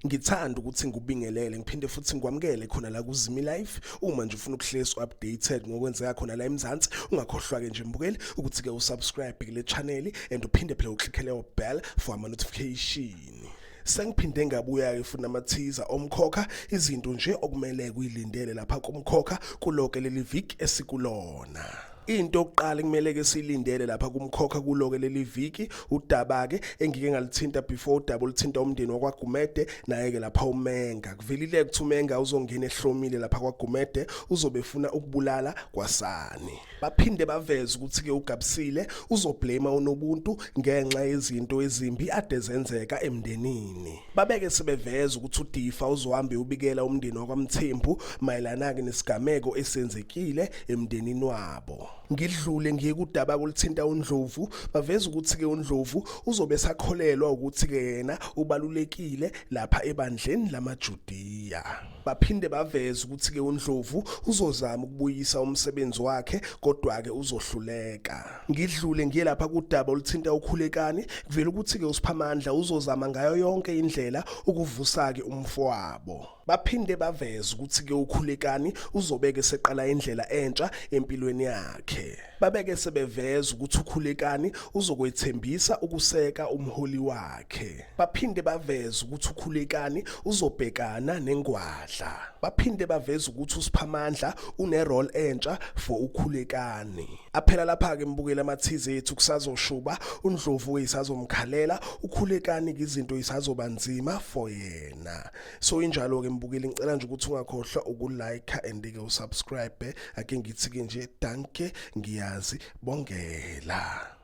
Ngithanda ukuthi ngikubingelele ngiphinde futhi ngikwamukele khona la kuZimi Live. Uma nje ufuna ukuhlezi updated ngokwenzeka khona la eMzansi, ungakhohlwa ke nje mbukeli ukuthi ke usubscribe kule channel and uphinde phela uclick leyo bell for ama notification. Sengiphinde ngabuya ke futhi namathiza omkhokha izinto nje okumele kuyilindele lapha kumkhokha kuloke leli week esikulona. Into yokuqala kumele ke silindele lapha kumkhokha kuloke leli viki udaba ke engike ngalithinta before udaba olithinta umndeni wakwaGumede naye ke lapha uMenga kuvelile ukuthi uMenga uzongena ehlomile lapha kwaGumede uzobefuna ukubulala kwaSani. Baphinde baveza ukuthi ke uGabisile uzoblame uNobuntu ngenxa yezinto ezimbi ade zenzeka emndenini. Babeke sebeveza ukuthi uDifa uzohamba ubikela umndeni wakwaMthembu mayelana ke nesigameko esenzekile emndenini wabo. Ngidlule ngiye kudaba kolithinta uNdlovu baveza ukuthi ke uNdlovu uzobe sakholelwa ukuthi ke yena ubalulekile lapha ebandleni lamaJudiya. Baphinde baveza ukuthi ke uNdlovu uzozama ukubuyisa umsebenzi wakhe kodwa ke uzohluleka. Ngidlule ngiye lapha kudaba olithinta uKhulekani kuvela ukuthi ke uSiphamandla uzozama ngayo yonke indlela ukuvusa ke umfowabo. Baphinde baveza ukuthi ke uKhulekani uzobeke seqala indlela entsha empilweni yakhe. Babeke sebeveza ukuthi uKhulekani uzokwethembisa ukuseka umholi wakhe. Baphinde baveza ukuthi uKhulekani uzobhekana nengwadla. Baphinde baveza ukuthi uSiphamandla une role entsha for uKhulekani. Aphela lapha ke mbukela amathize ethu kusazoshuba uNdlovu isazomkhalela uKhulekani izinto isazoba nzima for yena. So injalo ke mbukeli ngicela nje ukuthi ungakhohlwa ukulike and ke usubscribe ake ngithi ke nje danke ngiyazi bongela.